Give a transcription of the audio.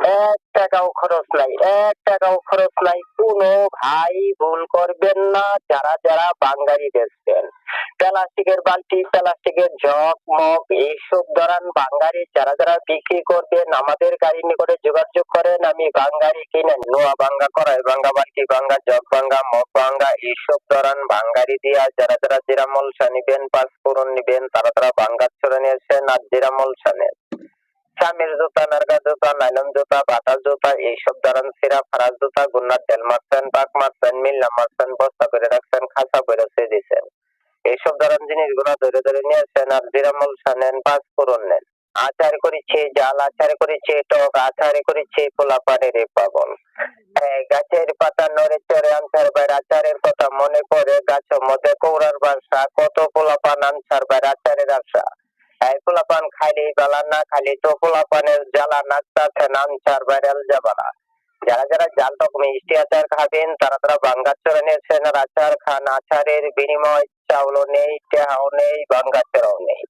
৳১ খরচ নাই, ৳১ খরচ নাই। কোনো ভাই ভুল করবেন না যারা বাঙ্গারি বেচবেন। প্লাস্টিকের বালতি, প্লাস্টিকের জগ-মগ এইসব ধরান বাঙ্গারি যারা বিক্রি করবেন আমাদের গাড়ির নিকটে যোগাযোগ করেন। আমি বাঙ্গারি কিনে নোয়া ভাঙ্গা, কড়াই ভাঙ্গা, বালতি ভাঙ্গা, জগ ভাঙ্গা, মগ ভাঙ্গা এইসব ধরান বাঙ্গারি দিয়া যারা জিরামলসা নিবেন, পাঁচফোড়ন নিবেন তারা বাঙ্গার চড়ে নিয়েছেন আর জিরামলসা নেন। চামের জুতা, নারগা জুতা, নাইলন জুতা, বাটা জুতা এইসব ধরান সিরা ফারাজ জুতা, গুন্নার তেল মারছেন, পাক মারছেন, মিল্লা মারছেন, বস্তা করে রাখছেন, খাঁচা করে দিয়েছেন। এইসব ধরন জিনিসগুলো ধরে নিয়েছেন আর জিরামলসা নেন, পাঁচফোড়ন নেন। আচার করেছে জাল, আচার করেছে টক, আচার করেছে পোলাপানের পাগল। গাছের পাতা নড়ে চড়ে আনসার বাইর আচারের কথা মনে পড়ে, গাছের মধ্যে কৌড়ার বাসা, কত পোলাপান আনসার বাইর আচারের আশা। এই পোলাপান খাইলেই বালা, না খাইলে তো পোলাপানের জ্বালা, নাচতাছেন আনসার বাইরেল জাবালা। যারা জাল টক মিষ্টি আচার খাবেন তারা বাঙ্গার চড়ে নিয়েছেন আর আচার খান। আচারের বিনিময় চাউলও নেই, টেহাও নেই, বাঙ্গার চড়াও নেই।